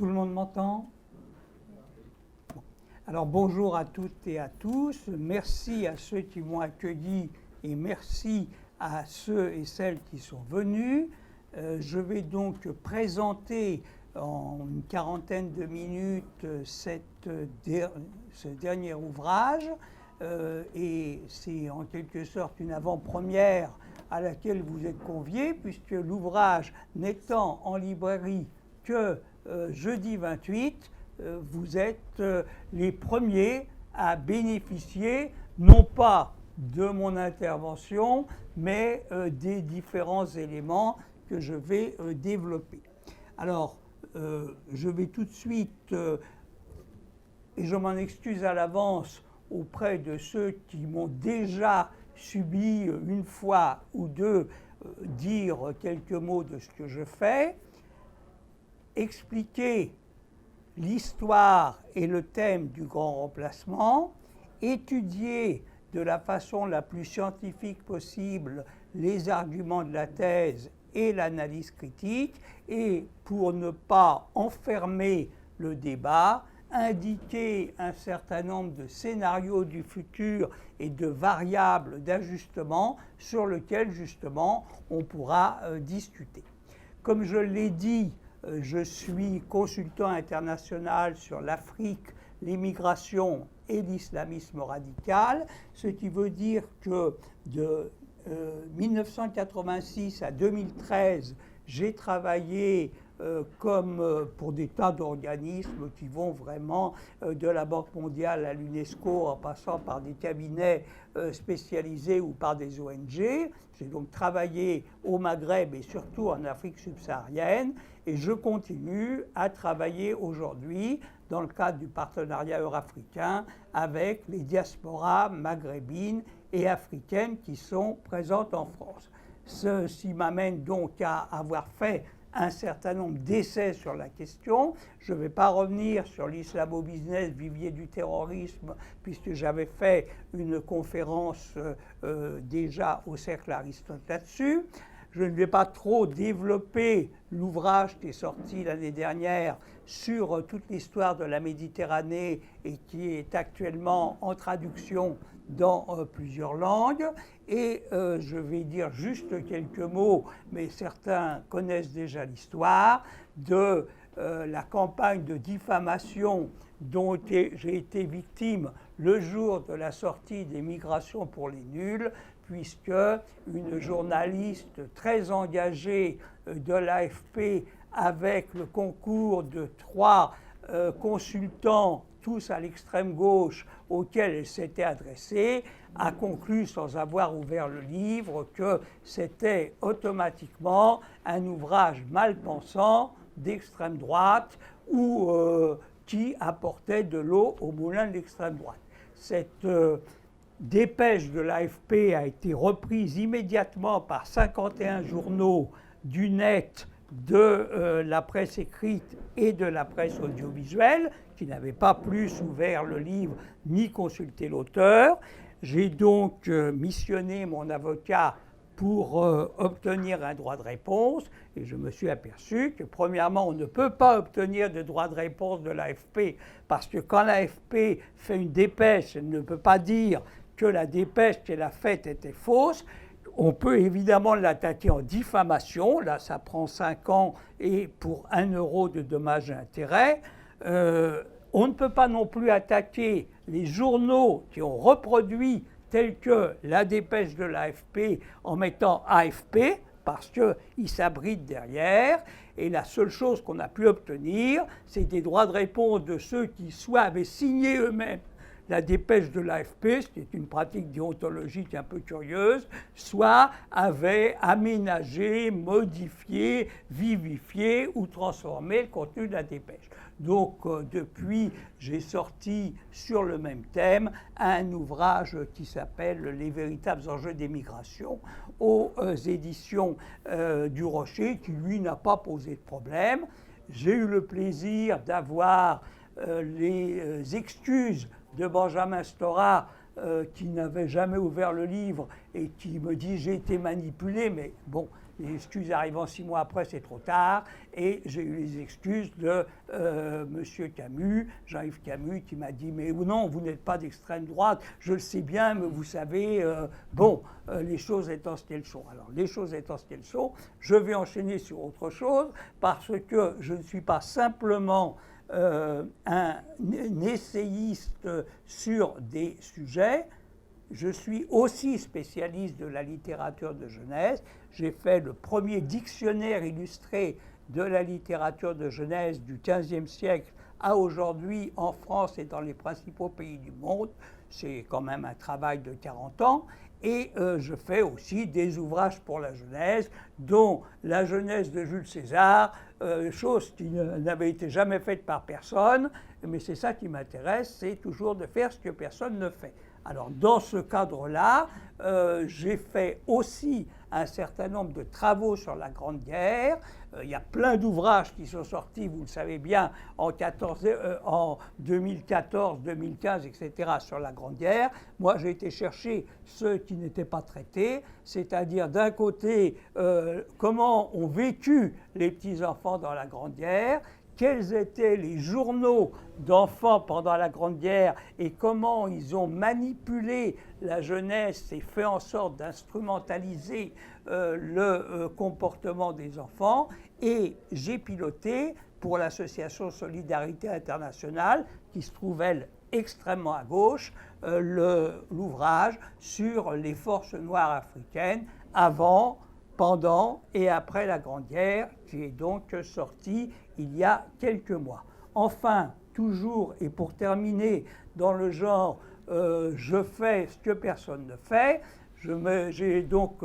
Tout le monde m'entend? Alors bonjour à toutes et à tous. Merci à ceux qui m'ont accueilli et merci à ceux et celles qui sont venus. Je vais donc présenter en une quarantaine de minutes ce dernier ouvrage. Et c'est en quelque sorte une avant-première à laquelle vous êtes conviés, puisque l'ouvrage n'étant en librairie que jeudi 28, vous êtes les premiers à bénéficier non pas de mon intervention, mais des différents éléments que je vais développer. Alors, je vais tout de suite, et je m'en excuse à l'avance auprès de ceux qui m'ont déjà subi une fois ou deux, dire quelques mots de ce que je fais, expliquer l'histoire et le thème du grand remplacement, étudier de la façon la plus scientifique possible les arguments de la thèse et l'analyse critique, et pour ne pas enfermer le débat, indiquer un certain nombre de scénarios du futur et de variables d'ajustement sur lesquels justement on pourra discuter. Comme je l'ai dit, je suis consultant international sur l'Afrique, l'immigration et l'islamisme radical, ce qui veut dire que de 1986 à 2013, j'ai travaillé comme pour des tas d'organismes qui vont vraiment de la Banque mondiale à l'UNESCO en passant par des cabinets spécialisés ou par des ONG. J'ai donc travaillé au Maghreb et surtout en Afrique subsaharienne et je continue à travailler aujourd'hui dans le cadre du partenariat eurafricain avec les diasporas maghrébines et africaines qui sont présentes en France. Ceci m'amène donc à avoir fait un certain nombre d'essais sur la question. Je ne vais pas revenir sur l'islamo-business, vivier du terrorisme, puisque j'avais fait une conférence déjà au Cercle Aristote là-dessus. Je ne vais pas trop développer l'ouvrage qui est sorti l'année dernière sur toute l'histoire de la Méditerranée et qui est actuellement en traduction dans plusieurs langues. Et je vais dire juste quelques mots, mais certains connaissent déjà l'histoire, de la campagne de diffamation dont j'ai été victime le jour de la sortie des Migrations pour les nuls, puisque une journaliste très engagée de l'AFP, avec le concours de 3 consultants, tous à l'extrême gauche, auxquels elle s'était adressée, a conclu, sans avoir ouvert le livre, que c'était automatiquement un ouvrage mal pensant d'extrême droite ou qui apportait de l'eau au moulin de l'extrême droite. Cette dépêche de l'AFP a été reprise immédiatement par 51 journaux du net, de la presse écrite et de la presse audiovisuelle, qui n'avaient pas plus ouvert le livre ni consulté l'auteur. J'ai donc missionné mon avocat pour obtenir un droit de réponse, et je me suis aperçu que, premièrement, on ne peut pas obtenir de droit de réponse de l'AFP, parce que quand l'AFP fait une dépêche, elle ne peut pas dire que la dépêche qu'elle a faite était fausse. On peut évidemment l'attaquer en diffamation, là ça prend 5 ans et pour 1 euro de dommages et intérêts. On ne peut pas non plus attaquer les journaux qui ont reproduit tel que la dépêche de l'AFP en mettant AFP, parce qu'ils s'abritent derrière. Et la seule chose qu'on a pu obtenir, c'est des droits de réponse de ceux qui soit avaient signé eux-mêmes la dépêche de l'AFP, ce qui est une pratique déontologique un peu curieuse, soit avait aménagé, modifié, vivifié ou transformé le contenu de la dépêche. Donc depuis, j'ai sorti sur le même thème un ouvrage qui s'appelle « Les véritables enjeux des migrations » aux éditions du Rocher, qui lui n'a pas posé de problème. J'ai eu le plaisir d'avoir les excuses de Benjamin Stora, qui n'avait jamais ouvert le livre et qui me dit « j'ai été manipulé », mais bon, Les excuses arrivant 6 mois après, c'est trop tard. Et j'ai eu les excuses de Monsieur Camus, Jean-Yves Camus, qui m'a dit « Mais non, vous n'êtes pas d'extrême droite, je le sais bien, mais vous savez, les choses étant ce qu'elles sont. » Alors, les choses étant ce qu'elles sont, je vais enchaîner sur autre chose, parce que je ne suis pas simplement un essayiste sur des sujets. Je suis aussi spécialiste de la littérature de jeunesse. J'ai fait le premier dictionnaire illustré de la littérature de jeunesse du XVe siècle à aujourd'hui en France et dans les principaux pays du monde. C'est quand même un travail de 40 ans. Et je fais aussi des ouvrages pour la jeunesse, dont La jeunesse de Jules César, chose qui n'avait été jamais faite par personne. Mais c'est ça qui m'intéresse, c'est toujours de faire ce que personne ne fait. Alors, dans ce cadre-là, j'ai fait aussi un certain nombre de travaux sur la Grande Guerre. Il y a plein d'ouvrages qui sont sortis, vous le savez bien, en 2014, 2015, etc., sur la Grande Guerre. Moi, j'ai été chercher ceux qui n'étaient pas traités, c'est-à-dire d'un côté, comment ont vécu les petits-enfants dans la Grande Guerre, quels étaient les journaux d'enfants pendant la Grande Guerre et comment ils ont manipulé la jeunesse et fait en sorte d'instrumentaliser le comportement des enfants. Et j'ai piloté pour l'association Solidarité Internationale, qui se trouve, elle, extrêmement à gauche, l'ouvrage sur les forces noires africaines avant, pendant et après la Grande Guerre, qui est donc sorti il y a quelques mois. Enfin, toujours, et pour terminer, dans le genre je fais ce que personne ne fait, j'ai donc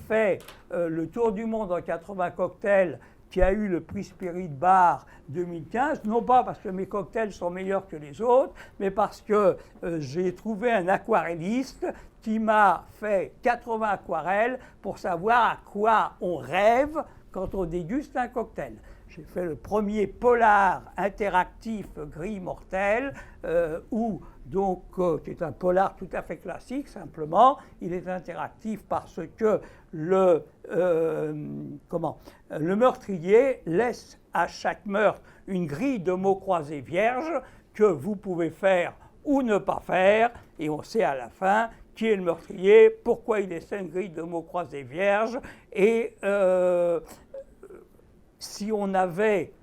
fait le tour du monde en 80 cocktails, qui a eu le prix Spirit Bar 2015, non pas parce que mes cocktails sont meilleurs que les autres, mais parce que j'ai trouvé un aquarelliste qui m'a fait 80 aquarelles pour savoir à quoi on rêve quand on déguste un cocktail. J'ai fait le premier polar interactif gris mortel, qui est un polar tout à fait classique, simplement. Il est interactif parce que le meurtrier laisse à chaque meurtre une grille de mots croisés vierges que vous pouvez faire ou ne pas faire, et on sait à la fin qui est le meurtrier, pourquoi il laisse une grille de mots croisés vierges, et si on avait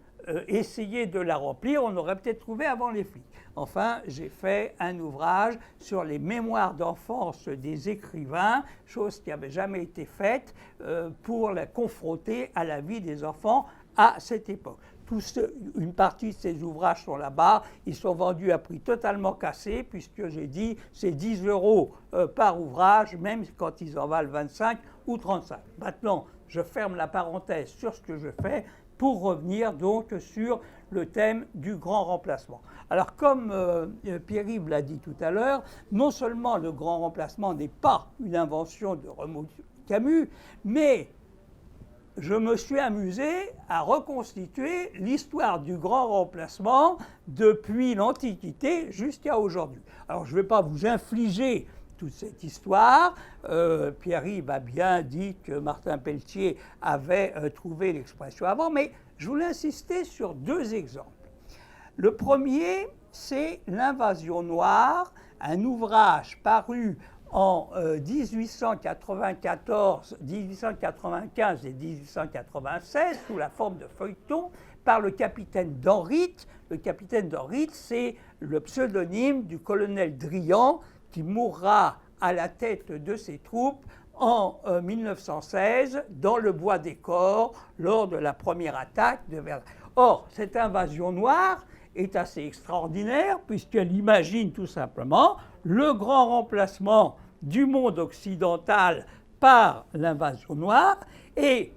essayé de la remplir, on aurait peut-être trouvé avant les flics. Enfin, j'ai fait un ouvrage sur les mémoires d'enfance des écrivains, chose qui n'avait jamais été faite pour la confronter à la vie des enfants à cette époque. Une partie de ces ouvrages sont là-bas, ils sont vendus à prix totalement cassé, puisque j'ai dit c'est 10 € par ouvrage, même quand ils en valent 25 ou 35. Maintenant, je ferme la parenthèse sur ce que je fais pour revenir donc sur le thème du grand remplacement. Alors comme Pierre-Yves l'a dit tout à l'heure, non seulement le grand remplacement n'est pas une invention de Renaud Camus, mais je me suis amusé à reconstituer l'histoire du grand remplacement depuis l'Antiquité jusqu'à aujourd'hui. Alors je ne vais pas vous infliger toute cette histoire. Pierre-Yves a bien dit que Martin Pelletier avait trouvé l'expression avant, mais je voulais insister sur deux exemples. Le premier, c'est L'Invasion noire, un ouvrage paru en 1894, 1895 et 1896, sous la forme de feuilleton, par le capitaine d'Henritte. Le capitaine d'Henritte, c'est le pseudonyme du colonel Drian, qui mourra à la tête de ses troupes en 1916 dans le bois des Corps lors de la première attaque de Verdun. Or, cette invasion noire est assez extraordinaire puisqu'elle imagine tout simplement le grand remplacement du monde occidental par l'invasion noire et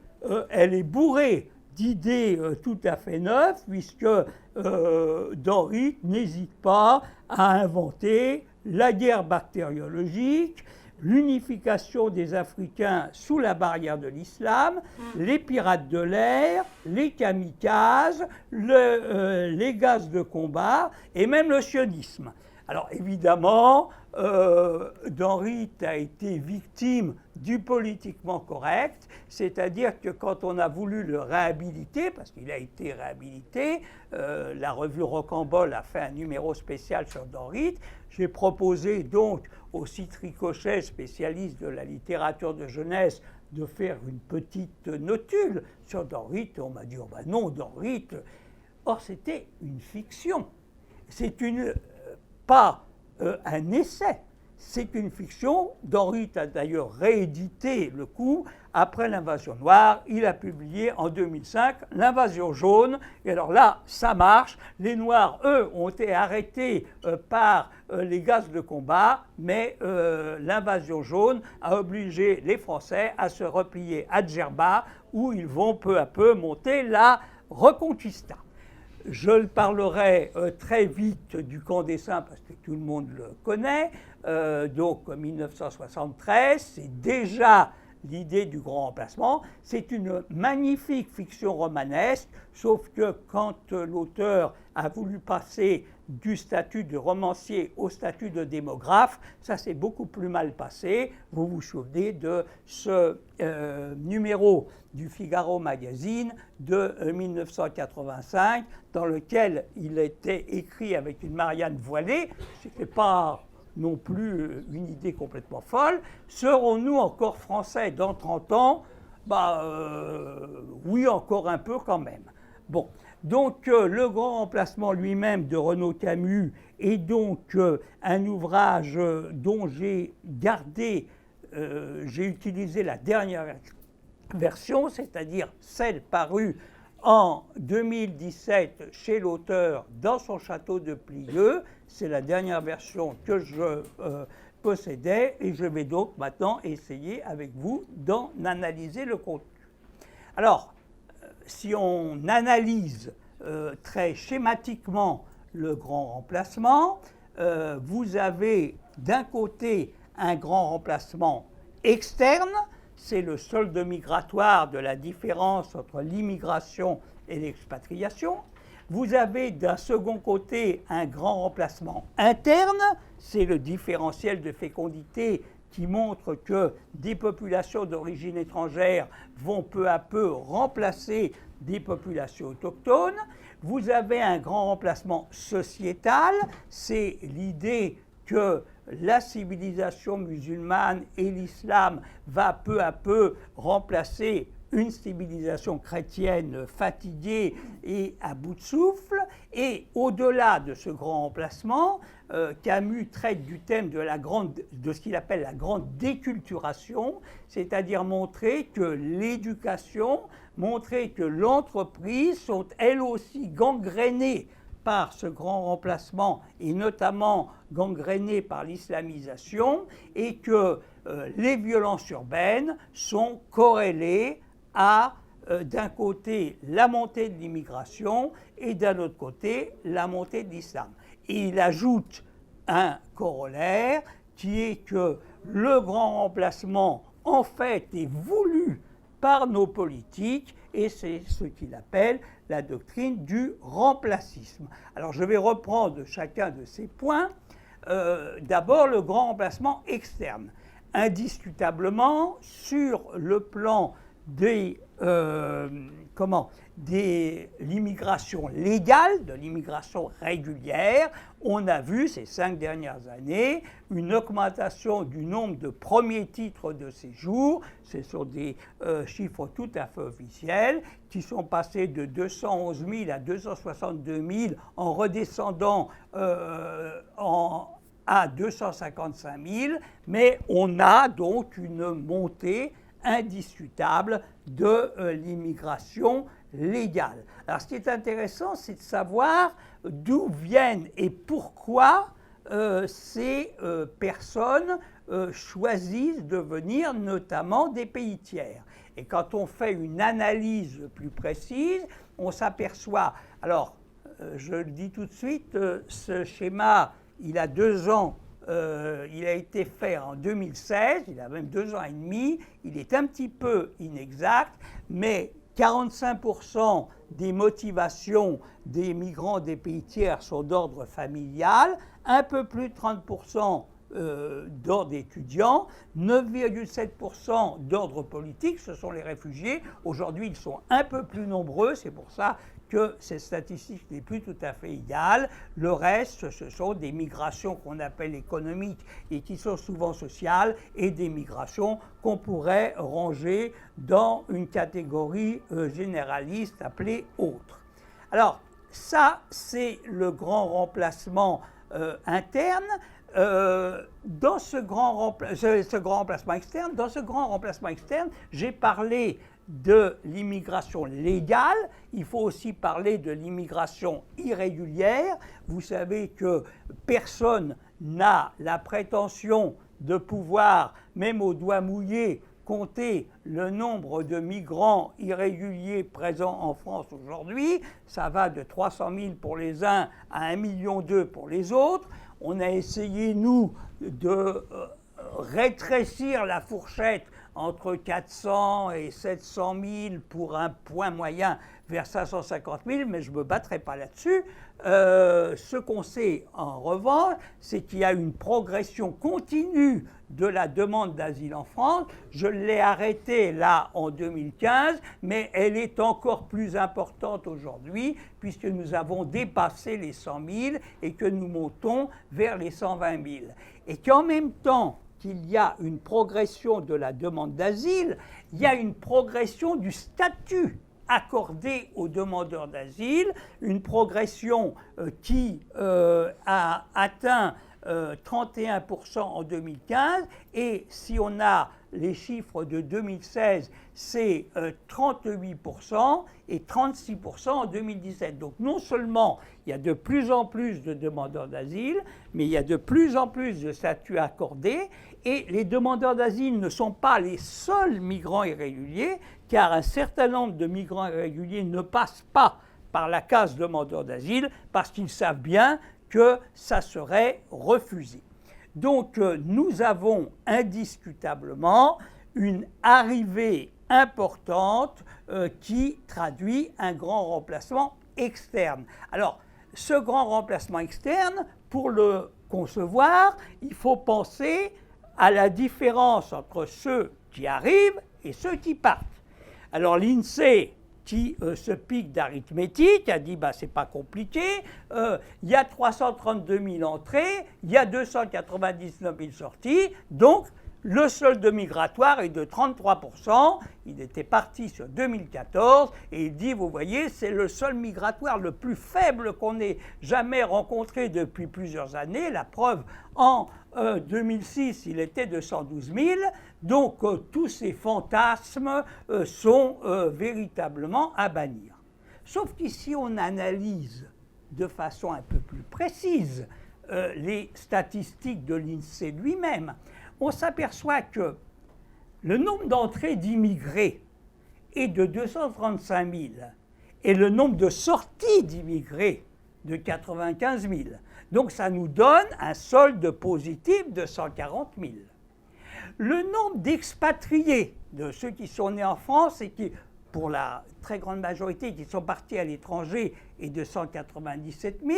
elle est bourrée d'idées tout à fait neuves puisque d'Henritte n'hésite pas à inventer la guerre bactériologique, l'unification des Africains sous la barrière de l'islam, les pirates de l'air, les kamikazes, les gaz de combat et même le sionisme. Alors évidemment, Danrit a été victime du politiquement correct, c'est-à-dire que quand on a voulu le réhabiliter, parce qu'il a été réhabilité, la revue Rocambole a fait un numéro spécial sur Danrit. J'ai proposé donc au site Ricochet, spécialiste de la littérature de jeunesse, de faire une petite notule sur Danrit. On m'a dit, oh ben non, Danrit. Or, c'était une fiction. C'est pas un essai, c'est une fiction. Danrit a d'ailleurs réédité le coup après l'invasion noire. Il a publié en 2005 l'invasion jaune. Et alors là, ça marche. Les Noirs, eux, ont été arrêtés par les gaz de combat, mais l'invasion jaune a obligé les Français à se replier à Djerba, où ils vont peu à peu monter la Reconquista. Je parlerai très vite du camp des Saints parce que tout le monde le connaît. Donc 1973, c'est déjà l'idée du grand remplacement. C'est une magnifique fiction romanesque, sauf que quand l'auteur a voulu passer du statut de romancier au statut de démographe, ça s'est beaucoup plus mal passé. Vous vous souvenez de ce numéro du Figaro Magazine de 1985, dans lequel il était écrit avec une Marianne voilée. C'était pas non plus une idée complètement folle. Serons-nous encore français dans 30 ans? Oui, encore un peu quand même. Bon, donc le grand remplacement lui-même de Renaud Camus est donc un ouvrage dont j'ai utilisé la dernière version, c'est-à-dire celle parue en 2017 chez l'auteur dans son château de Plieux. C'est la dernière version que je possédais et je vais donc maintenant essayer avec vous d'en analyser le contenu. Alors, si on analyse très schématiquement le grand remplacement, vous avez d'un côté un grand remplacement externe, c'est le solde migratoire de la différence entre l'immigration et l'expatriation. Vous avez d'un second côté un grand remplacement interne, c'est le différentiel de fécondité qui montre que des populations d'origine étrangère vont peu à peu remplacer des populations autochtones. Vous avez un grand remplacement sociétal, c'est l'idée que la civilisation musulmane et l'islam va peu à peu remplacer une civilisation chrétienne fatiguée et à bout de souffle. Et au-delà de ce grand remplacement, Camus traite du thème de ce qu'il appelle la grande déculturation, c'est-à-dire montrer que l'éducation, montrer que l'entreprise sont elles aussi gangrénées par ce grand remplacement et notamment gangrénées par l'islamisation et que les violences urbaines sont corrélées à, d'un côté, la montée de l'immigration et d'un autre côté, la montée de l'islam. Et il ajoute un corollaire qui est que le grand remplacement, en fait, est voulu par nos politiques et c'est ce qu'il appelle la doctrine du remplacisme. Alors je vais reprendre chacun de ces points. D'abord, le grand remplacement externe. Indiscutablement, sur le plan de l'immigration légale, de l'immigration régulière, on a vu ces 5 dernières années une augmentation du nombre de premiers titres de séjour, ce sont des chiffres tout à fait officiels, qui sont passés de 211 000 à 262 000 en redescendant à 255 000, mais on a donc une montée indiscutable de l'immigration légale. Alors ce qui est intéressant, c'est de savoir d'où viennent et pourquoi ces personnes choisissent de venir notamment des pays tiers. Et quand on fait une analyse plus précise, on s'aperçoit, alors je le dis tout de suite, ce schéma, il a 2 ans. Il a été fait en 2016, il a même 2 ans et demi, il est un petit peu inexact, mais 45% des motivations des migrants des pays tiers sont d'ordre familial, un peu plus de 30% d'ordre étudiant, 9,7% d'ordre politique, ce sont les réfugiés. Aujourd'hui, ils sont un peu plus nombreux, c'est pour ça que cette statistique n'est plus tout à fait idéale. Le reste, ce sont des migrations qu'on appelle économiques et qui sont souvent sociales, et des migrations qu'on pourrait ranger dans une catégorie généraliste appelée autre. Alors, ça, c'est le grand remplacement interne. Dans ce grand remplacement externe, j'ai parlé de l'immigration légale, il faut aussi parler de l'immigration irrégulière. Vous savez que personne n'a la prétention de pouvoir, même au doigt mouillé, compter le nombre de migrants irréguliers présents en France aujourd'hui. Ça va de 300 000 pour les uns à 1,2 million pour les autres. On a essayé, nous, de rétrécir la fourchette entre 400 et 700 000 pour un point moyen vers 550 000, mais je ne me battrai pas là-dessus. Ce qu'on sait en revanche, c'est qu'il y a une progression continue de la demande d'asile en France. Je l'ai arrêtée là en 2015, mais elle est encore plus importante aujourd'hui puisque nous avons dépassé les 100 000 et que nous montons vers les 120 000. Et qu'en même temps qu'il y a une progression de la demande d'asile, il y a une progression du statut accordé aux demandeurs d'asile, une progression qui a atteint 31% en 2015, et si on a les chiffres de 2016, c'est 38% et 36% en 2017. Donc non seulement il y a de plus en plus de demandeurs d'asile, mais il y a de plus en plus de statuts accordés, et les demandeurs d'asile ne sont pas les seuls migrants irréguliers, car un certain nombre de migrants irréguliers ne passent pas par la case demandeur d'asile parce qu'ils savent bien que ça serait refusé. Donc nous avons indiscutablement une arrivée importante qui traduit un grand remplacement externe. Alors, ce grand remplacement externe, pour le concevoir, il faut penser à la différence entre ceux qui arrivent et ceux qui partent. Alors l'INSEE, qui se pique d'arithmétique, a dit c'est pas compliqué, il y a 332 000 entrées, il y a 299 000 sorties, donc le solde migratoire est de 33%, il était parti sur 2014, et il dit, vous voyez, c'est le solde migratoire le plus faible qu'on ait jamais rencontré depuis plusieurs années, la preuve, en 2006, il était de 112 000, donc tous ces fantasmes sont véritablement à bannir. Sauf qu'ici, on analyse de façon un peu plus précise les statistiques de l'INSEE lui-même. On s'aperçoit que le nombre d'entrées d'immigrés est de 235 000 et le nombre de sorties d'immigrés de 95 000. Donc ça nous donne un solde positif de 140 000. Le nombre d'expatriés, de ceux qui sont nés en France et qui, pour la très grande majorité, qui sont partis à l'étranger, est de 197 000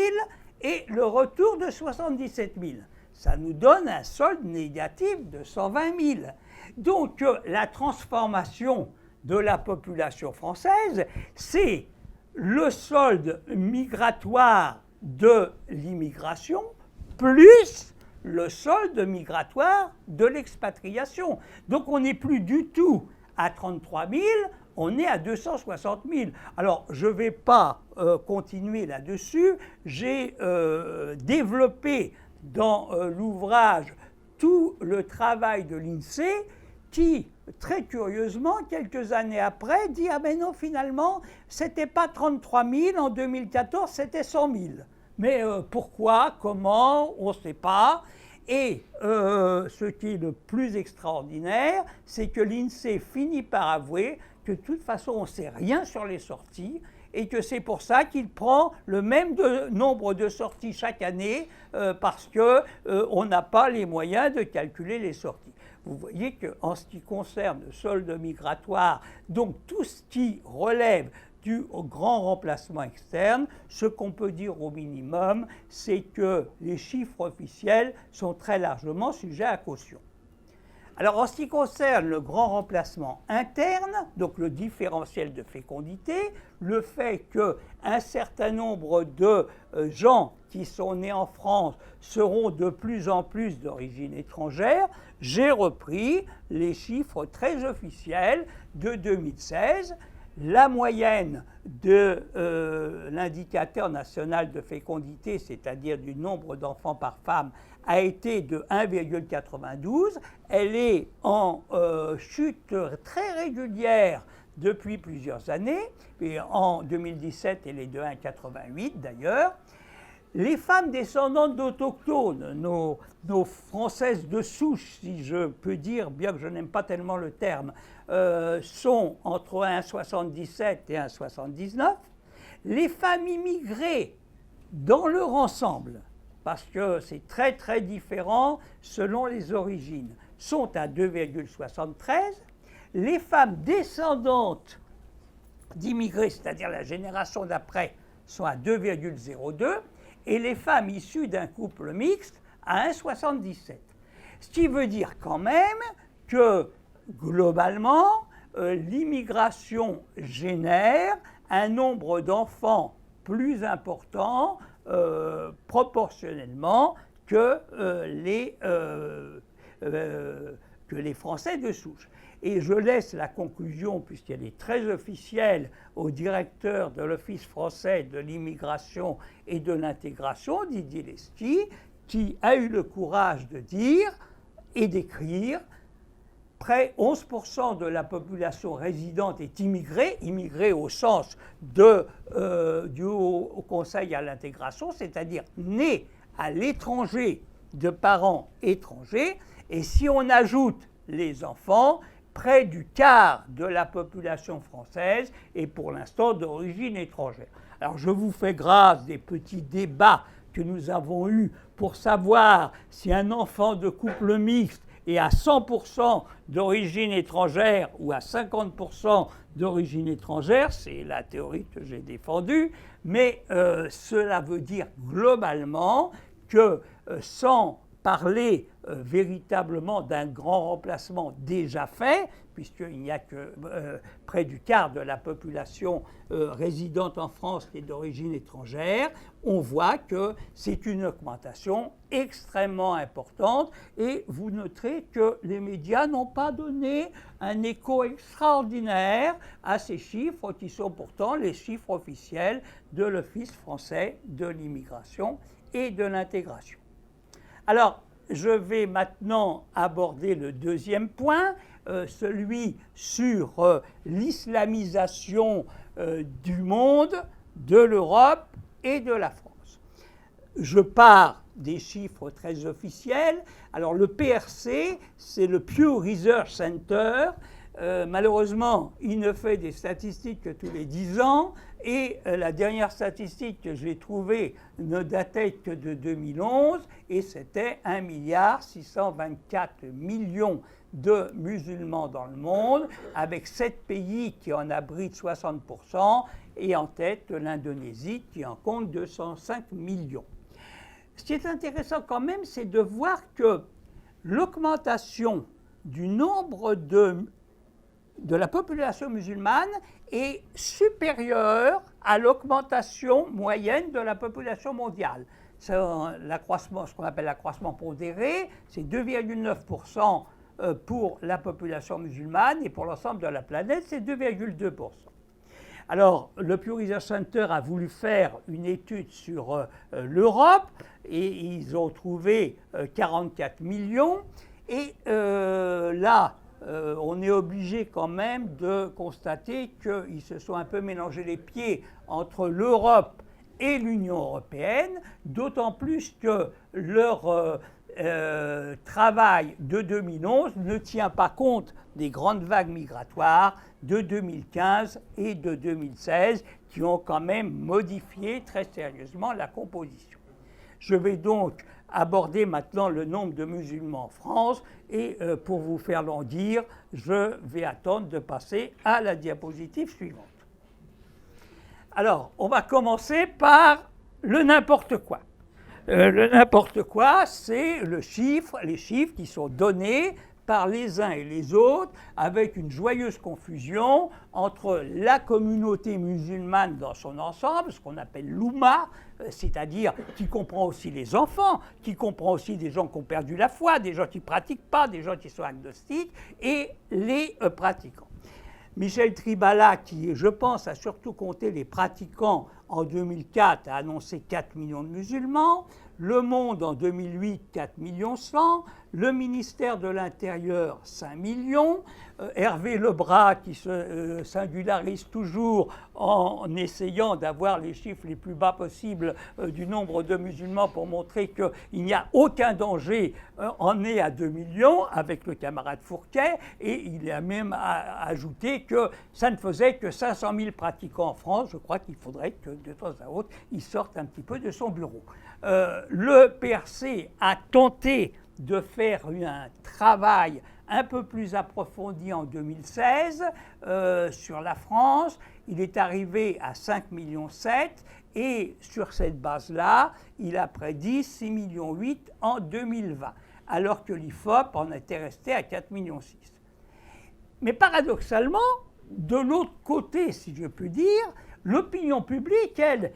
et le retour de 77 000. Ça nous donne un solde négatif de 120 000. Donc la transformation de la population française, c'est le solde migratoire de l'immigration plus le solde migratoire de l'expatriation. Donc on n'est plus du tout à 33 000, on est à 260 000. Alors je ne vais pas continuer là-dessus, j'ai développé dans l'ouvrage tout le travail de l'INSEE qui, très curieusement, quelques années après, dit « Ah ben non, finalement, c'était pas 33 000 en 2014, c'était 100 000. » Mais pourquoi, comment, on ne sait pas. Et ce qui est le plus extraordinaire, c'est que l'INSEE finit par avouer que de toute façon, on ne sait rien sur les sorties, et que c'est pour ça qu'il prend le même nombre de sorties chaque année parce qu'on n'a pas les moyens de calculer les sorties. Vous voyez qu'en ce qui concerne le solde migratoire, donc tout ce qui relève dû au grand remplacement externe. Ce qu'on peut dire au minimum, c'est que les chiffres officiels sont très largement sujets à caution. Alors, en ce qui concerne le grand remplacement interne, donc le différentiel de fécondité, le fait qu'un certain nombre de gens qui sont nés en France seront de plus en plus d'origine étrangère, j'ai repris les chiffres très officiels de 2016. La moyenne de l'indicateur national de fécondité, c'est-à-dire du nombre d'enfants par femme, a été de 1,92. Elle est en chute très régulière depuis plusieurs années. Et en 2017, elle est de 1,88 d'ailleurs. Les femmes descendantes d'autochtones, nos françaises de souche, si je peux dire, bien que je n'aime pas tellement le terme, sont entre 1,77 et 1,79. Les femmes immigrées, dans leur ensemble, parce que c'est très très différent selon les origines, sont à 2,73. Les femmes descendantes d'immigrés, c'est-à-dire la génération d'après, sont à 2,02. Et les femmes issues d'un couple mixte à 1,77. Ce qui veut dire quand même que, globalement, l'immigration génère un nombre d'enfants plus important proportionnellement que les Français de souche. Et je laisse la conclusion, puisqu'elle est très officielle, au directeur de l'Office français de l'immigration et de l'intégration, Didier Lesky, qui a eu le courage de dire et d'écrire près 11% de la population résidente est immigrée, immigrée au sens du Haut Conseil à l'intégration, c'est-à-dire née à l'étranger de parents étrangers. Et si on ajoute les enfants, près du quart de la population française est pour l'instant d'origine étrangère. Alors je vous fais grâce des petits débats que nous avons eus pour savoir si un enfant de couple mixte est à 100% d'origine étrangère ou à 50% d'origine étrangère, c'est la théorie que j'ai défendue, mais cela veut dire globalement que sans parler véritablement d'un grand remplacement déjà fait, puisqu'il n'y a que près du quart de la population résidente en France qui est d'origine étrangère, on voit que c'est une augmentation extrêmement importante et vous noterez que les médias n'ont pas donné un écho extraordinaire à ces chiffres qui sont pourtant les chiffres officiels de l'Office français de l'immigration et de l'intégration. Alors, je vais maintenant aborder le deuxième point, celui sur l'islamisation du monde, de l'Europe et de la France. Je pars des chiffres très officiels. Alors, le PRC, c'est le Pew Research Center. Malheureusement, il ne fait des statistiques que tous les 10 ans. Et la dernière statistique que j'ai trouvée ne datait que de 2011 et c'était 1,624 milliard de musulmans dans le monde, avec 7 pays qui en abritent 60% et en tête l'Indonésie qui en compte 205 millions. Ce qui est intéressant quand même, c'est de voir que l'augmentation du nombre de la population musulmane est supérieure à l'augmentation moyenne de la population mondiale. L'accroissement, ce qu'on appelle l'accroissement pondéré, c'est 2,9% pour la population musulmane et pour l'ensemble de la planète, c'est 2,2%. Alors, le Pew Research Center a voulu faire une étude sur l'Europe et ils ont trouvé 44 millions. Et là, on est obligé quand même de constater qu'ils se sont un peu mélangé les pieds entre l'Europe et l'Union européenne, d'autant plus que leur travail de 2011 ne tient pas compte des grandes vagues migratoires de 2015 et de 2016 qui ont quand même modifié très sérieusement la composition. Je vais donc aborder maintenant le nombre de musulmans en France et pour vous faire languir, je vais attendre de passer à la diapositive suivante. Alors, on va commencer par le n'importe quoi. Le n'importe quoi, c'est les chiffres qui sont donnés par les uns et les autres, avec une joyeuse confusion entre la communauté musulmane dans son ensemble, ce qu'on appelle l'Oumma, c'est-à-dire qui comprend aussi les enfants, qui comprend aussi des gens qui ont perdu la foi, des gens qui ne pratiquent pas, des gens qui sont agnostiques, et les pratiquants. Michel Tribala, qui, je pense, a surtout compté les pratiquants en 2004, a annoncé 4 millions de musulmans. Le Monde, en 2008, 4 millions 100. Le ministère de l'Intérieur, 5 millions. Hervé Lebras, qui se singularise toujours en essayant d'avoir les chiffres les plus bas possibles du nombre de musulmans pour montrer qu'il n'y a aucun danger, en est à 2 millions avec le camarade Fourquet. Et il a même ajouté que ça ne faisait que 500 000 pratiquants en France. Je crois qu'il faudrait que de temps à autre, il sorte un petit peu de son bureau. Le PRC a tenté de faire un travail un peu plus approfondi en 2016 sur la France. Il est arrivé à 5,7 millions et sur cette base-là, il a prédit 6,8 millions en 2020, alors que l'IFOP en était resté à 4,6 millions. Mais paradoxalement, de l'autre côté, si je puis dire, l'opinion publique, elle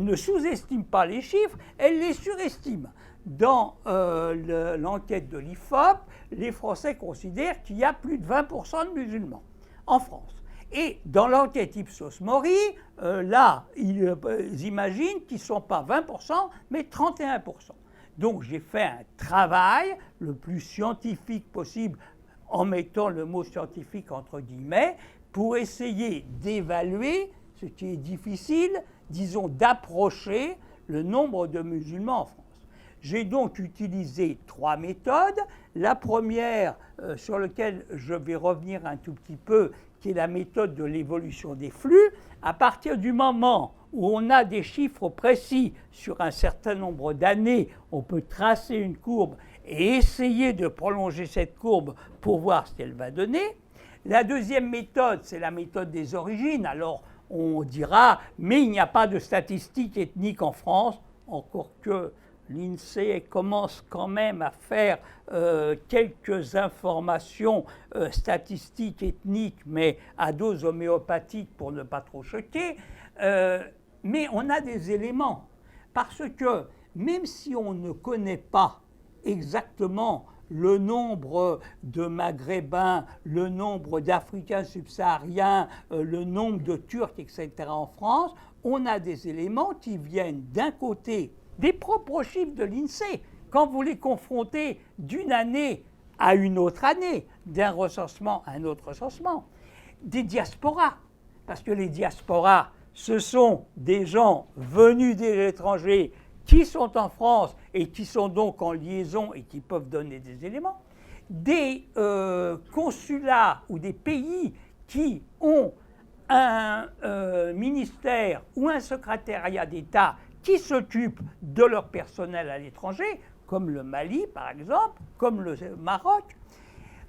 ne sous-estime pas les chiffres, elle les surestime. Dans l'enquête de l'IFOP, les Français considèrent qu'il y a plus de 20% de musulmans en France. Et dans l'enquête Ipsos Mori, là, ils imaginent qu'ils ne sont pas 20%, mais 31%. Donc j'ai fait un travail le plus scientifique possible, en mettant le mot scientifique entre guillemets, pour essayer d'évaluer, ce qui est difficile, disons d'approcher le nombre de musulmans en France. J'ai donc utilisé 3 méthodes. La première, sur laquelle je vais revenir un tout petit peu, qui est la méthode de l'évolution des flux. À partir du moment où on a des chiffres précis sur un certain nombre d'années, on peut tracer une courbe et essayer de prolonger cette courbe pour voir ce qu'elle va donner. La deuxième méthode, c'est la méthode des origines. Alors, on dira, mais il n'y a pas de statistiques ethniques en France, encore que l'INSEE commence quand même à faire quelques informations statistiques ethniques, mais à dose homéopathique pour ne pas trop choquer. Mais on a des éléments, parce que même si on ne connaît pas exactement le nombre de Maghrébins, le nombre d'Africains subsahariens, le nombre de Turcs, etc. en France, on a des éléments qui viennent d'un côté des propres chiffres de l'INSEE. Quand vous les confrontez d'une année à une autre année, d'un recensement à un autre recensement, des diasporas, parce que les diasporas, ce sont des gens venus de l'étranger qui sont en France et qui sont donc en liaison et qui peuvent donner des éléments, des consulats ou des pays qui ont un ministère ou un secrétariat d'État qui s'occupent de leur personnel à l'étranger, comme le Mali par exemple, comme le Maroc.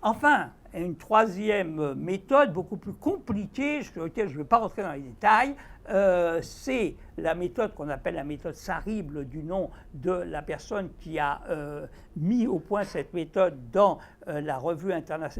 Enfin, une troisième méthode beaucoup plus compliquée, sur laquelle je ne vais pas rentrer dans les détails, c'est la méthode qu'on appelle la méthode Sarible, du nom de la personne qui a mis au point cette méthode dans la revue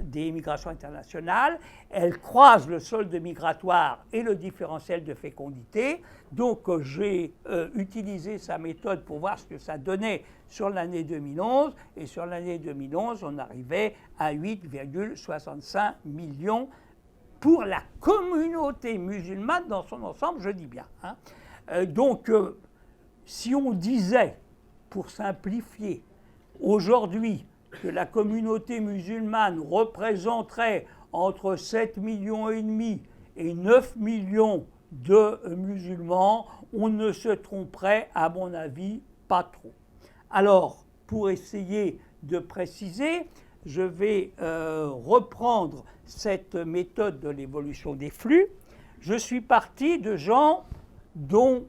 des migrations internationales. Elle croise le solde migratoire et le différentiel de fécondité. Donc j'ai utilisé sa méthode pour voir ce que ça donnait sur l'année 2011. Et sur l'année 2011, on arrivait à 8,65 millions pour la communauté musulmane dans son ensemble, je dis bien. Donc, si on disait, pour simplifier, aujourd'hui, que la communauté musulmane représenterait entre 7,5 millions et 9 millions de musulmans, on ne se tromperait, à mon avis, pas trop. Alors, pour essayer de préciser, je vais reprendre cette méthode de l'évolution des flux. Je suis parti de gens dont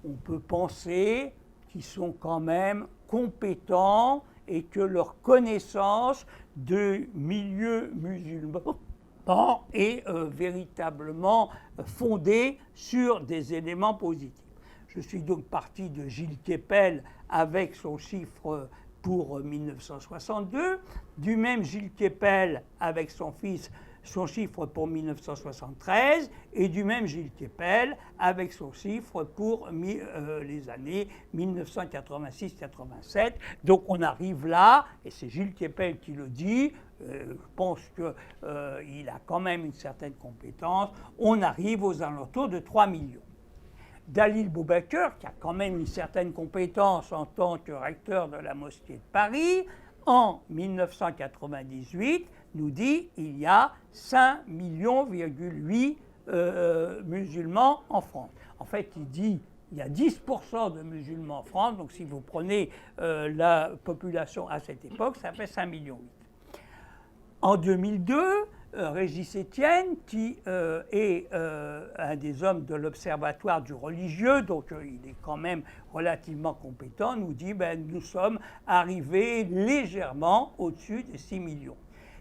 on peut penser qu'ils sont quand même compétents et que leur connaissance du milieu musulman est véritablement fondée sur des éléments positifs. Je suis donc parti de Gilles Kepel avec son chiffre pour 1962, du même Gilles Kepel avec son chiffre pour 1973, et du même Gilles Kepel avec son chiffre pour les années 1986-87. Donc on arrive là, et c'est Gilles Kepel qui le dit, je pense qu'il a quand même une certaine compétence, on arrive aux alentours de 3 millions. Dalil Boubaker, qui a quand même une certaine compétence en tant que recteur de la mosquée de Paris, en 1998, nous dit qu'il y a 5,8 millions musulmans en France. En fait, il dit qu'il y a 10% de musulmans en France, donc si vous prenez la population à cette époque, ça fait 5,8 millions. En 2002, Régis Etienne, qui est un des hommes de l'Observatoire du religieux, donc il est quand même relativement compétent, nous dit nous sommes arrivés légèrement au-dessus des 6 millions.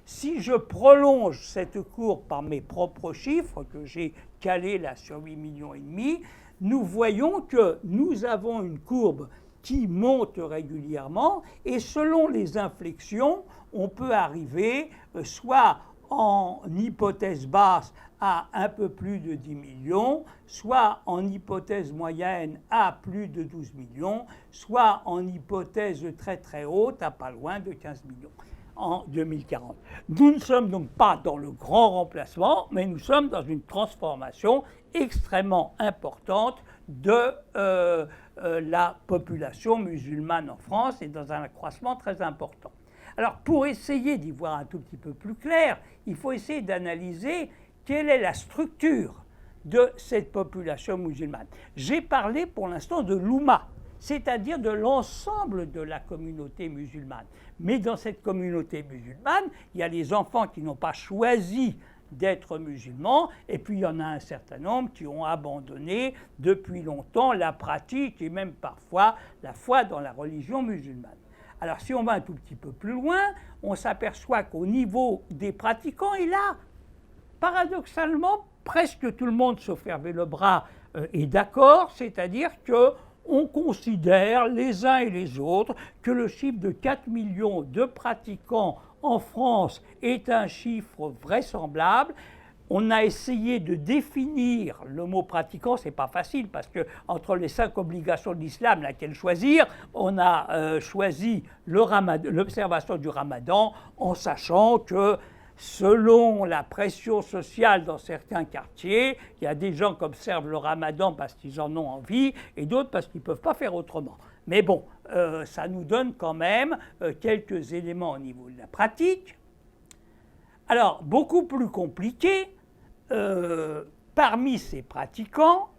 Si je prolonge cette courbe par mes propres chiffres, que j'ai calés là sur 8,5 millions, nous voyons que nous avons une courbe qui monte régulièrement, et selon les inflexions, on peut arriver soit en hypothèse basse à un peu plus de 10 millions, soit en hypothèse moyenne à plus de 12 millions, soit en hypothèse très très haute à pas loin de 15 millions en 2040. Nous ne sommes donc pas dans le grand remplacement, mais nous sommes dans une transformation extrêmement importante de la population musulmane en France, et dans un accroissement très important. Alors, pour essayer d'y voir un tout petit peu plus clair, il faut essayer d'analyser quelle est la structure de cette population musulmane. J'ai parlé pour l'instant de l'Oumma, c'est-à-dire de l'ensemble de la communauté musulmane. Mais dans cette communauté musulmane, il y a les enfants qui n'ont pas choisi d'être musulmans, et puis il y en a un certain nombre qui ont abandonné depuis longtemps la pratique et même parfois la foi dans la religion musulmane. Alors si on va un tout petit peu plus loin, on s'aperçoit qu'au niveau des pratiquants, et là, paradoxalement, presque tout le monde, sauf Hervé Lebras, est d'accord, c'est-à-dire qu'on considère les uns et les autres que le chiffre de 4 millions de pratiquants en France est un chiffre vraisemblable. On a essayé de définir le mot pratiquant, c'est pas facile parce que entre les 5 obligations de l'islam, laquelle choisir, on a choisi l'observation du ramadan en sachant que selon la pression sociale dans certains quartiers, il y a des gens qui observent le ramadan parce qu'ils en ont envie et d'autres parce qu'ils ne peuvent pas faire autrement. Mais bon, ça nous donne quand même quelques éléments au niveau de la pratique. Alors, beaucoup plus compliqué, parmi ces pratiquants,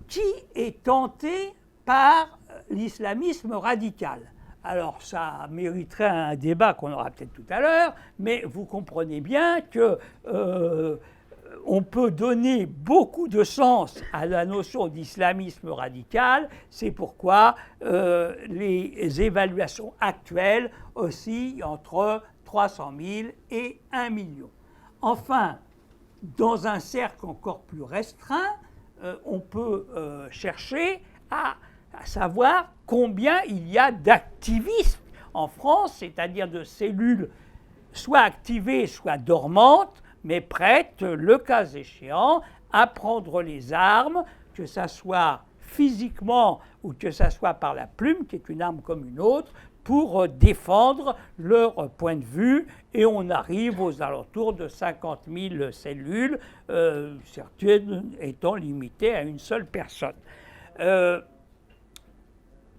qui est tenté par l'islamisme radical? Alors ça mériterait un débat qu'on aura peut-être tout à l'heure, mais vous comprenez bien qu'on peut donner beaucoup de sens à la notion d'islamisme radical. C'est pourquoi les évaluations actuelles oscillent entre 300 000 et 1 million. Enfin, dans un cercle encore plus restreint, on peut chercher à savoir combien il y a d'activistes en France, c'est-à-dire de cellules soit activées, soit dormantes, mais prêtes, le cas échéant, à prendre les armes, que ça soit physiquement ou que ça soit par la plume, qui est une arme comme une autre, pour défendre leur point de vue, et on arrive aux alentours de 50 000 cellules, certaines étant limitées à une seule personne.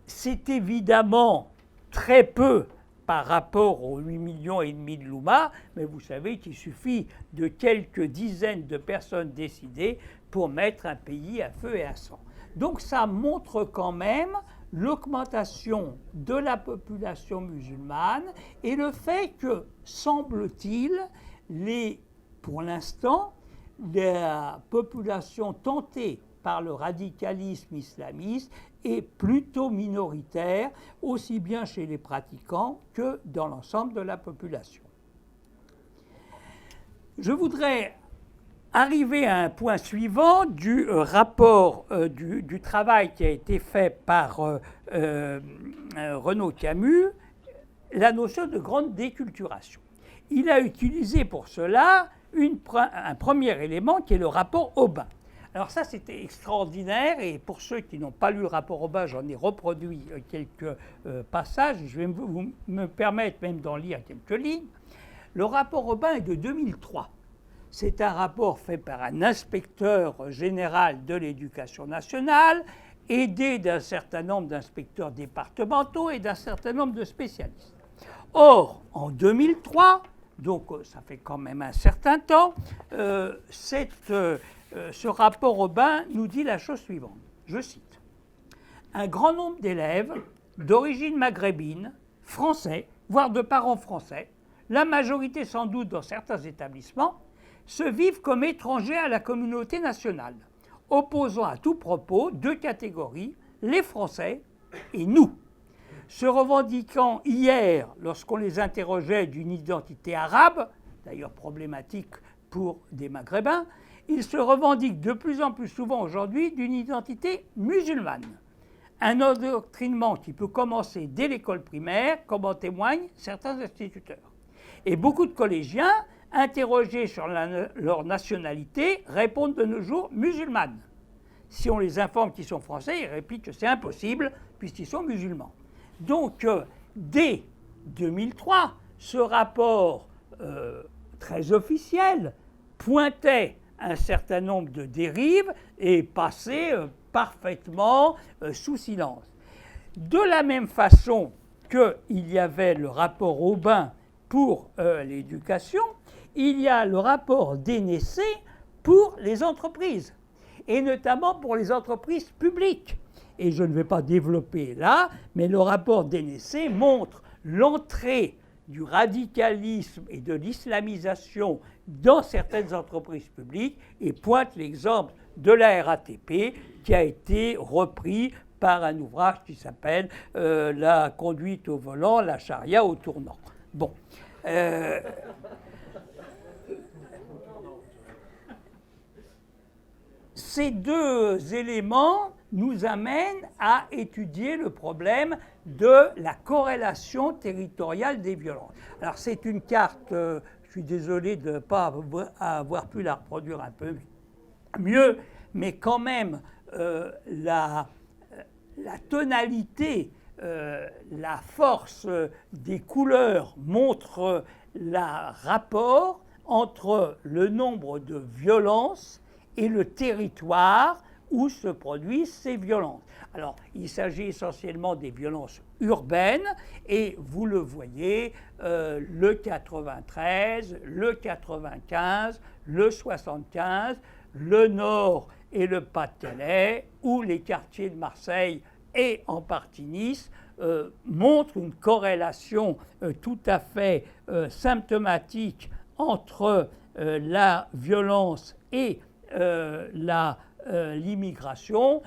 C'est évidemment très peu par rapport aux 8,5 millions de l'Oumma, mais vous savez qu'il suffit de quelques dizaines de personnes décidées pour mettre un pays à feu et à sang. Donc ça montre quand même l'augmentation de la population musulmane et le fait que, semble-t-il, pour l'instant, la population tentée par le radicalisme islamiste est plutôt minoritaire, aussi bien chez les pratiquants que dans l'ensemble de la population. Je voudrais arriver à un point suivant du rapport du travail qui a été fait par Renaud Camus, la notion de grande déculturation. Il a utilisé pour cela un premier élément qui est le rapport Aubin. Alors ça, c'était extraordinaire, et pour ceux qui n'ont pas lu le rapport Aubin, j'en ai reproduit quelques passages, je vais me permettre même d'en lire quelques lignes. Le rapport Aubin est de 2003. C'est un rapport fait par un inspecteur général de l'éducation nationale, aidé d'un certain nombre d'inspecteurs départementaux et d'un certain nombre de spécialistes. Or, en 2003, donc ça fait quand même un certain temps, ce rapport Aubin nous dit la chose suivante, je cite. « Un grand nombre d'élèves d'origine maghrébine, français, voire de parents français, la majorité sans doute dans certains établissements, se vivent comme étrangers à la communauté nationale, opposant à tout propos deux catégories, les Français et nous. Se revendiquant hier, lorsqu'on les interrogeait d'une identité arabe, d'ailleurs problématique pour des Maghrébins, ils se revendiquent de plus en plus souvent aujourd'hui d'une identité musulmane. Un endoctrinement qui peut commencer dès l'école primaire, comme en témoignent certains instituteurs. Et beaucoup de collégiens, interrogés sur leur nationalité, répondent de nos jours musulmanes. Si on les informe qu'ils sont français, ils répètent que c'est impossible puisqu'ils sont musulmans. Donc, dès 2003, ce rapport très officiel pointait un certain nombre de dérives et passait parfaitement sous silence. De la même façon qu'il y avait le rapport Aubin pour l'éducation, il y a le rapport Dénessé pour les entreprises, et notamment pour les entreprises publiques. Et je ne vais pas développer là, mais le rapport Dénessé montre l'entrée du radicalisme et de l'islamisation dans certaines entreprises publiques et pointe l'exemple de la RATP qui a été repris par un ouvrage qui s'appelle « La conduite au volant, la charia au tournant ». Bon. Ces deux éléments nous amènent à étudier le problème de la corrélation territoriale des violences. Alors c'est une carte, je suis désolé de ne pas avoir pu la reproduire un peu mieux, mais quand même la tonalité, la force des couleurs montre le rapport entre le nombre de violences et le territoire où se produisent ces violences. Alors, il s'agit essentiellement des violences urbaines, et vous le voyez, le 93, le 95, le 75, le Nord et le Pas-de-Calais, ou les quartiers de Marseille et en partie Nice, montrent une corrélation tout à fait symptomatique entre la violence et l'immigration.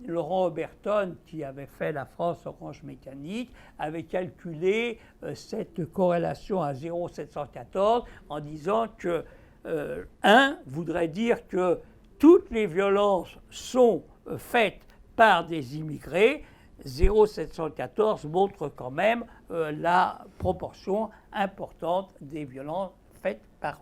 Laurent Oberton, qui avait fait la France Orange Mécanique, avait calculé cette corrélation à 0,714 en disant que 1 voudrait dire que toutes les violences sont faites par des immigrés. 0,714 montre quand même la proportion importante des violences faites par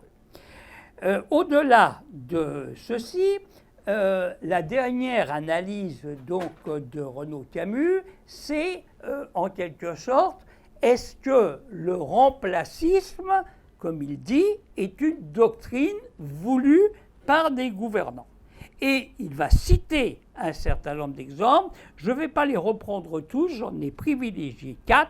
eux. Au-delà de ceci, la dernière analyse donc de Renaud Camus, c'est en quelque sorte, est-ce que le remplacisme, comme il dit, est une doctrine voulue par des gouvernants? Et il va citer un certain nombre d'exemples. Je ne vais pas les reprendre tous, j'en ai privilégié 4.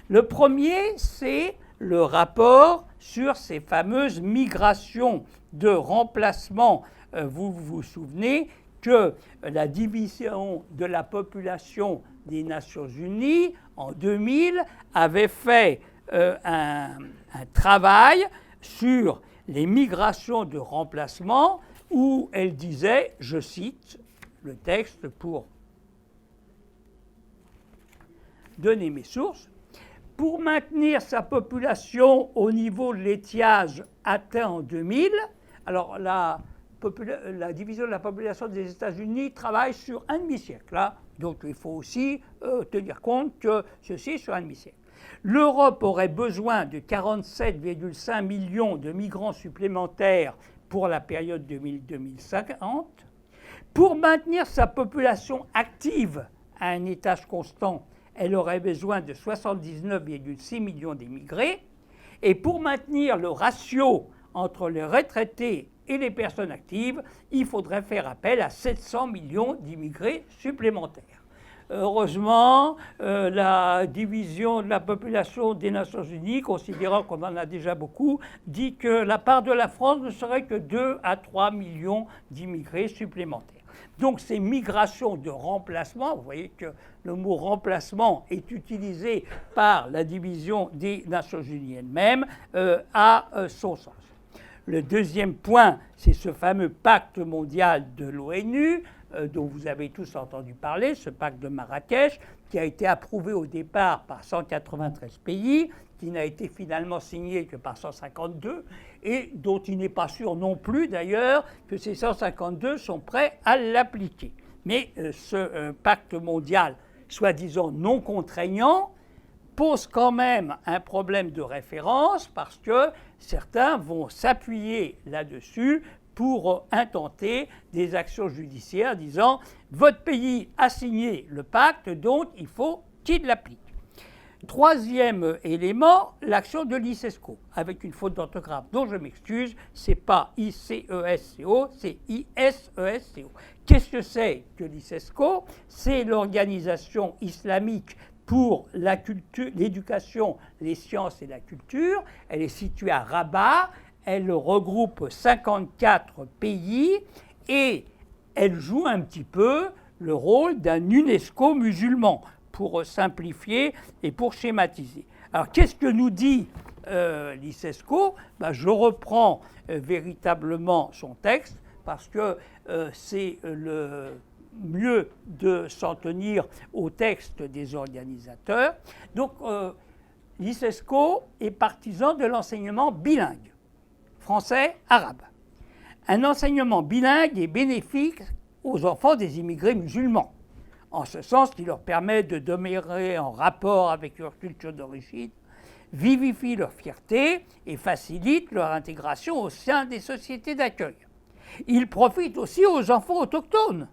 Le premier, c'est le rapport sur ces fameuses migrations de remplacement. Vous vous souvenez que la division de la population des Nations Unies en 2000 avait fait un travail sur les migrations de remplacement où elle disait, je cite le texte pour donner mes sources, pour maintenir sa population au niveau de l'étiage atteint en 2000, alors la division de la population des États-Unis travaille sur un demi-siècle, hein, donc il faut aussi tenir compte que ceci est sur un demi-siècle. L'Europe aurait besoin de 47,5 millions de migrants supplémentaires pour la période 2000-2050. Pour maintenir sa population active à un étage constant, elle aurait besoin de 79,6 millions d'immigrés. Et pour maintenir le ratio entre les retraités et les personnes actives, il faudrait faire appel à 700 millions d'immigrés supplémentaires. Heureusement, la division de la population des Nations Unies, considérant qu'on en a déjà beaucoup, dit que la part de la France ne serait que 2 à 3 millions d'immigrés supplémentaires. Donc ces migrations de remplacement, vous voyez que le mot remplacement est utilisé par la division des Nations Unies elle-même, a son sens. Le deuxième point, c'est ce fameux pacte mondial de l'ONU, dont vous avez tous entendu parler, ce pacte de Marrakech, qui a été approuvé au départ par 193 pays, qui n'a été finalement signé que par 152, et dont il n'est pas sûr non plus d'ailleurs que ces 152 sont prêts à l'appliquer. Mais ce pacte mondial, soi-disant non contraignant, pose quand même un problème de référence parce que certains vont s'appuyer là-dessus pour intenter des actions judiciaires disant « votre pays a signé le pacte, donc il faut qu'il l'applique ». Troisième élément, l'action de l'ICESCO, avec une faute d'orthographe dont je m'excuse, c'est pas ICESCO, c'est ISESCO. Qu'est-ce que c'est que l'ICESCO? C'est l'organisation islamique pour la culture, l'éducation, les sciences et la culture. Elle est située à Rabat, elle regroupe 54 pays et elle joue un petit peu le rôle d'un UNESCO musulman, pour simplifier et pour schématiser. Alors qu'est-ce que nous dit l'ICESCO? Je reprends véritablement son texte parce que c'est le mieux de s'en tenir au texte des organisateurs. Donc l'ICESCO est partisan de l'enseignement bilingue, français-arabe. Un enseignement bilingue est bénéfique aux enfants des immigrés musulmans, en ce sens qu'il leur permet de demeurer en rapport avec leur culture d'origine, vivifie leur fierté et facilite leur intégration au sein des sociétés d'accueil. Il profite aussi aux enfants autochtones,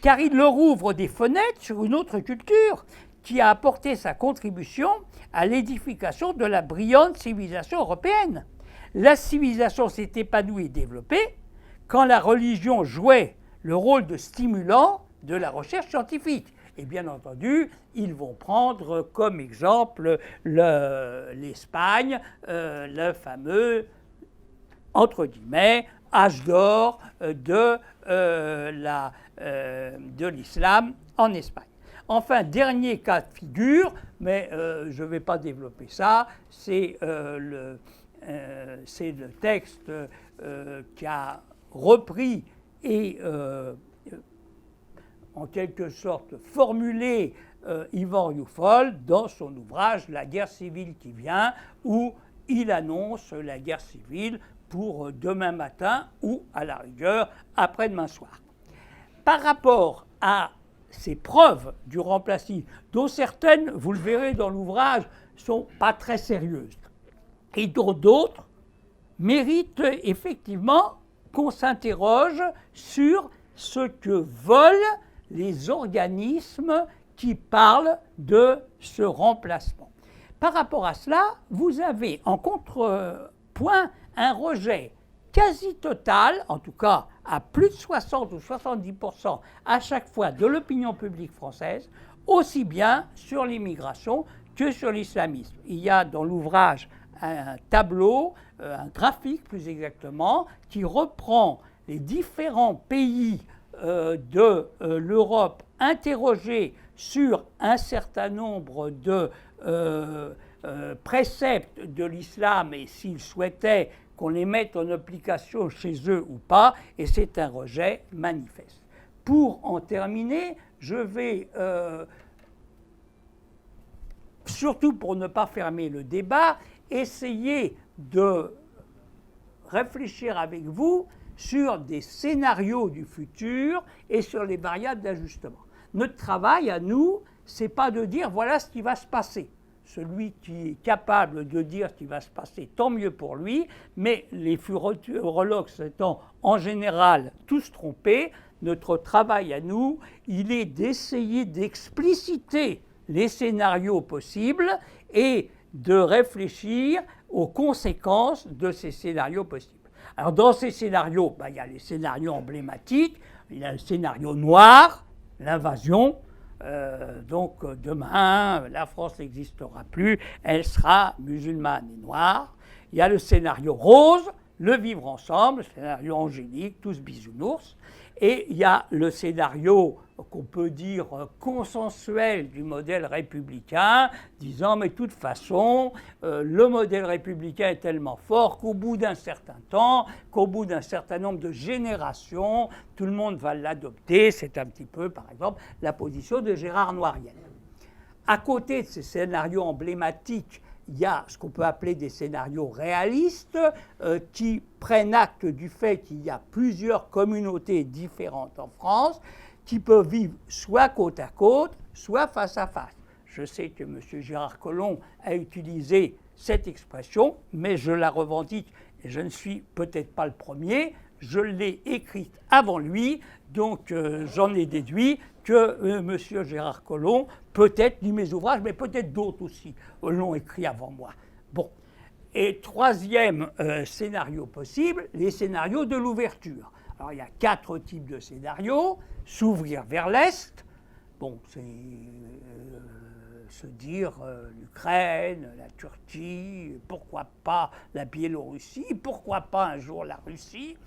car il leur ouvre des fenêtres sur une autre culture qui a apporté sa contribution à l'édification de la brillante civilisation européenne. La civilisation s'est épanouie et développée quand la religion jouait le rôle de stimulant de la recherche scientifique. Et bien entendu, ils vont prendre comme exemple l'Espagne, le fameux, entre guillemets, âge d'or de l'islam en Espagne. Enfin, dernier cas de figure, mais je ne vais pas développer ça, c'est le texte qui a repris et en quelque sorte formulé Yvan Rioufol dans son ouvrage « La guerre civile qui vient », où il annonce la guerre civile pour demain matin ou, à la rigueur, après-demain soir. Par rapport à ces preuves du remplacement, dont certaines, vous le verrez dans l'ouvrage, ne sont pas très sérieuses, et dont d'autres méritent effectivement qu'on s'interroge sur ce que veulent les organismes qui parlent de ce remplacement. Par rapport à cela, vous avez en contrepoint un rejet quasi total, en tout cas à plus de 60 ou 70% à chaque fois de l'opinion publique française, aussi bien sur l'immigration que sur l'islamisme. Il y a dans l'ouvrage un tableau, un graphique plus exactement, qui reprend les différents pays de l'Europe interrogés sur un certain nombre de préceptes de l'islam et s'ils souhaitaient qu'on les mette en application chez eux ou pas, et c'est un rejet manifeste. Pour en terminer, je vais surtout pour ne pas fermer le débat, essayer de réfléchir avec vous sur des scénarios du futur et sur les variables d'ajustement. Notre travail à nous, c'est pas de dire voilà ce qui va se passer. Celui qui est capable de dire ce qui va se passer, tant mieux pour lui, mais les futurologues étant en général tous trompés, notre travail à nous, il est d'essayer d'expliciter les scénarios possibles et de réfléchir aux conséquences de ces scénarios possibles. Alors dans ces scénarios, il y a les scénarios emblématiques, il y a le scénario noir, l'invasion. Donc demain, la France n'existera plus, elle sera musulmane et noire. Il y a le scénario rose, le vivre ensemble, le scénario angélique, tous bisounours. Et il y a le scénario qu'on peut dire consensuel du modèle républicain, disant mais de toute façon, le modèle républicain est tellement fort qu'au bout d'un certain temps, qu'au bout d'un certain nombre de générations, tout le monde va l'adopter. C'est un petit peu, par exemple, la position de Gérard Noiriel. À côté de ces scénarios emblématiques, il y a ce qu'on peut appeler des scénarios réalistes qui prennent acte du fait qu'il y a plusieurs communautés différentes en France qui peuvent vivre soit côte à côte, soit face à face. Je sais que M. Gérard Collomb a utilisé cette expression, mais je la revendique et je ne suis peut-être pas le premier. Je l'ai écrite avant lui, donc j'en ai déduit que M. Gérard Collomb, peut-être lit mes ouvrages, mais peut-être d'autres aussi l'ont écrit avant moi. Bon. Et troisième scénario possible, les scénarios de l'ouverture. Alors il y a 4 types de scénarios. S'ouvrir vers l'Est, bon, c'est se dire l'Ukraine, la Turquie, pourquoi pas la Biélorussie, pourquoi pas un jour la Russie.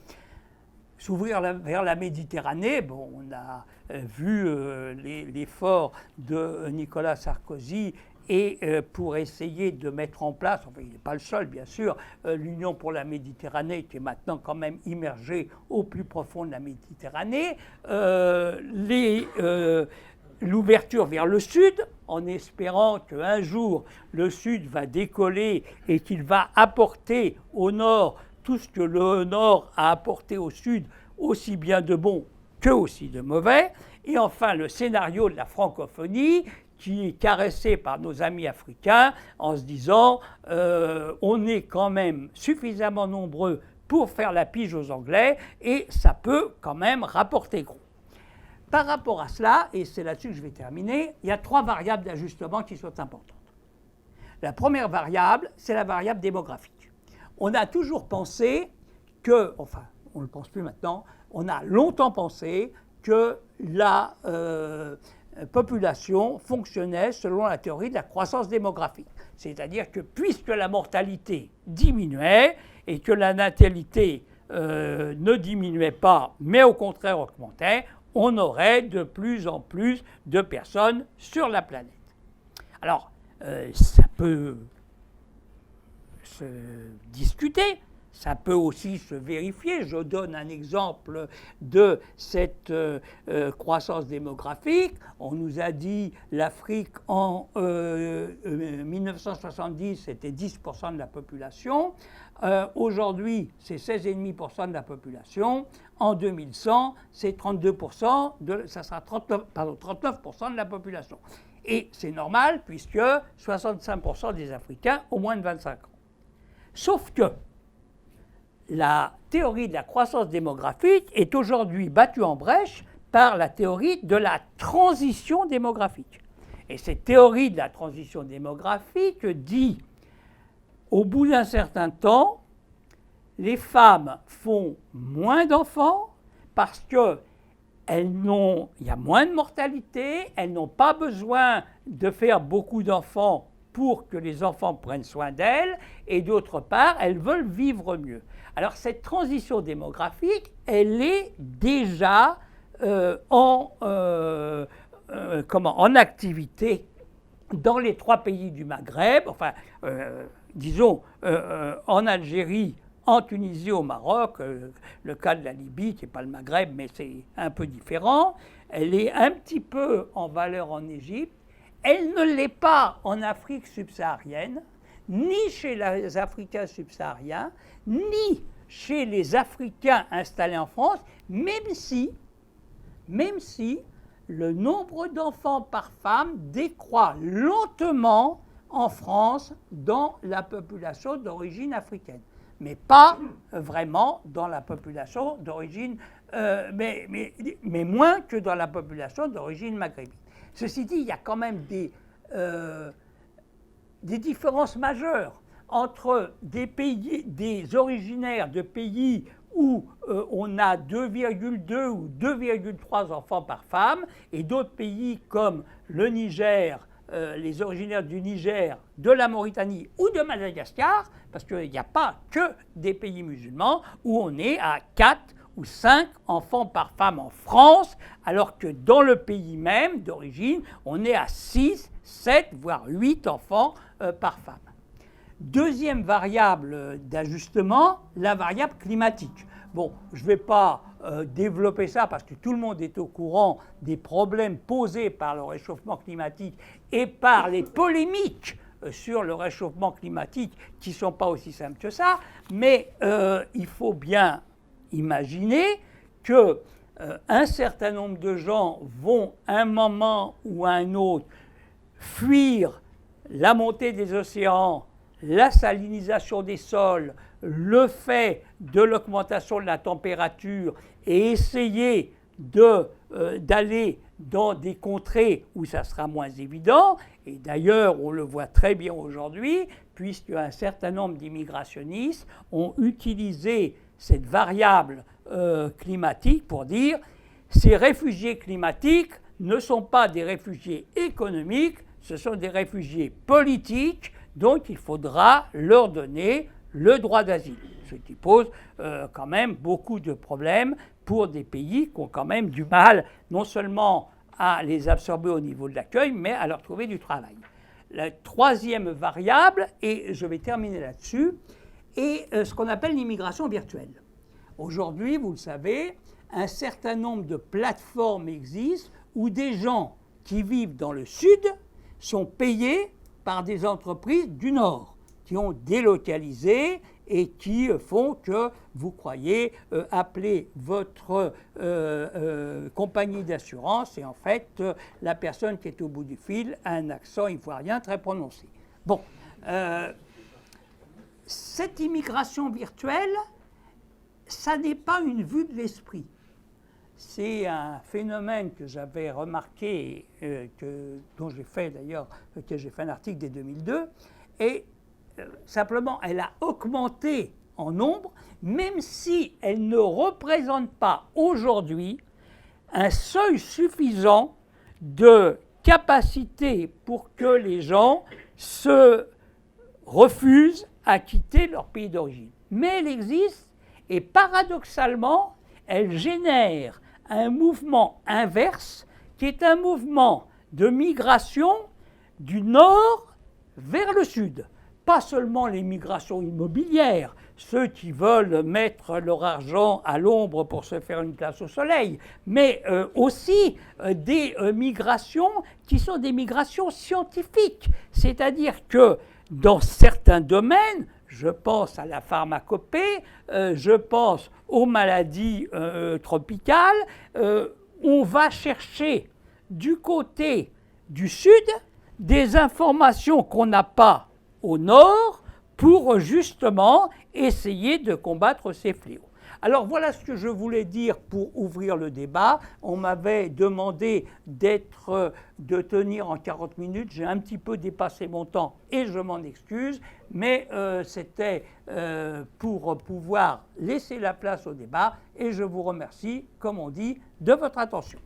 S'ouvrir vers la Méditerranée, bon, on a vu l'effort de Nicolas Sarkozy et pour essayer de mettre en place, enfin il n'est pas le seul bien sûr, l'Union pour la Méditerranée qui est maintenant quand même immergée au plus profond de la Méditerranée, l'ouverture vers le sud, en espérant qu'un jour le sud va décoller et qu'il va apporter au nord tout ce que le nord a apporté au sud, aussi bien de bon que aussi de mauvais. Et enfin le scénario de la francophonie, qui est caressé par nos amis africains en se disant on est quand même suffisamment nombreux pour faire la pige aux Anglais et ça peut quand même rapporter gros. Par rapport à cela, et c'est là-dessus que je vais terminer, il y a 3 variables d'ajustement qui sont importantes. La première variable, c'est la variable démographique. On a toujours pensé que, enfin on ne le pense plus maintenant, on a longtemps pensé que la population fonctionnait selon la théorie de la croissance démographique. C'est-à-dire que puisque la mortalité diminuait et que la natalité ne diminuait pas, mais au contraire augmentait, on aurait de plus en plus de personnes sur la planète. Alors, ça peut se discuter. Ça peut aussi se vérifier. Je donne un exemple de cette croissance démographique. On nous a dit l'Afrique en 1970, c'était 10% de la population. Aujourd'hui, c'est 16,5% de la population. En 2100, c'est 32%, ça sera 39% de la population. Et c'est normal puisque 65% des Africains ont moins de 25 ans. Sauf que la théorie de la croissance démographique est aujourd'hui battue en brèche par la théorie de la transition démographique. Et cette théorie de la transition démographique dit, au bout d'un certain temps, les femmes font moins d'enfants parce qu'il y a moins de mortalité, elles n'ont pas besoin de faire beaucoup d'enfants pour que les enfants prennent soin d'elles, et d'autre part, elles veulent vivre mieux. Alors cette transition démographique, elle est déjà en activité dans les 3 pays du Maghreb, enfin, disons, en Algérie, en Tunisie, au Maroc, le cas de la Libye, qui n'est pas le Maghreb, mais c'est un peu différent. Elle est un petit peu en valeur en Égypte. Elle ne l'est pas en Afrique subsaharienne, ni chez les Africains subsahariens, ni chez les Africains installés en France, même si le nombre d'enfants par femme décroît lentement en France dans la population d'origine africaine, mais pas vraiment dans la population d'origine, mais moins que dans la population d'origine maghrébine. Ceci dit, il y a quand même des différences majeures entre des originaires de pays où on a 2,2 ou 2,3 enfants par femme, et d'autres pays comme le Niger, les originaires du Niger, de la Mauritanie ou de Madagascar, parce qu'il n'y a pas que des pays musulmans, où on est à 4 ou 5 enfants par femme en France, alors que dans le pays même d'origine, on est à 6, 7, voire 8 enfants par femme. Deuxième variable d'ajustement, la variable climatique. Bon, je ne vais pas développer ça parce que tout le monde est au courant des problèmes posés par le réchauffement climatique et par les polémiques sur le réchauffement climatique qui ne sont pas aussi simples que ça, mais il faut bien imaginer qu'un certain nombre de gens vont à un moment ou à un autre fuir la montée des océans, la salinisation des sols, le fait de l'augmentation de la température et essayer d'aller dans des contrées où ça sera moins évident. Et d'ailleurs, on le voit très bien aujourd'hui, puisque un certain nombre d'immigrationnistes ont utilisé cette variable climatique pour dire ces réfugiés climatiques ne sont pas des réfugiés économiques, ce sont des réfugiés politiques, donc il faudra leur donner le droit d'asile, ce qui pose quand même beaucoup de problèmes pour des pays qui ont quand même du mal non seulement à les absorber au niveau de l'accueil, mais à leur trouver du travail. La troisième variable, et je vais terminer là-dessus, est ce qu'on appelle l'immigration virtuelle. Aujourd'hui, vous le savez, un certain nombre de plateformes existent où des gens qui vivent dans le sud sont payés par des entreprises du Nord qui ont délocalisé et qui font que vous croyez appeler votre compagnie d'assurance et en fait la personne qui est au bout du fil a un accent ivoirien très prononcé. Bon, cette immigration virtuelle, ça n'est pas une vue de l'esprit. C'est un phénomène que j'avais remarqué, dont j'ai fait d'ailleurs, que j'ai fait un article dès 2002, et simplement elle a augmenté en nombre, même si elle ne représente pas aujourd'hui un seuil suffisant de capacité pour que les gens se refusent à quitter leur pays d'origine. Mais elle existe et paradoxalement, elle génère un mouvement inverse qui est un mouvement de migration du nord vers le sud. Pas seulement les migrations immobilières, ceux qui veulent mettre leur argent à l'ombre pour se faire une place au soleil, mais aussi des migrations qui sont des migrations scientifiques. C'est-à-dire que dans certains domaines, je pense à la pharmacopée, je pense aux maladies tropicales, on va chercher du côté du sud des informations qu'on n'a pas au nord pour justement essayer de combattre ces fléaux. Alors voilà ce que je voulais dire pour ouvrir le débat. On m'avait demandé de tenir en 40 minutes. J'ai un petit peu dépassé mon temps et je m'en excuse, mais c'était pour pouvoir laisser la place au débat et je vous remercie, comme on dit, de votre attention.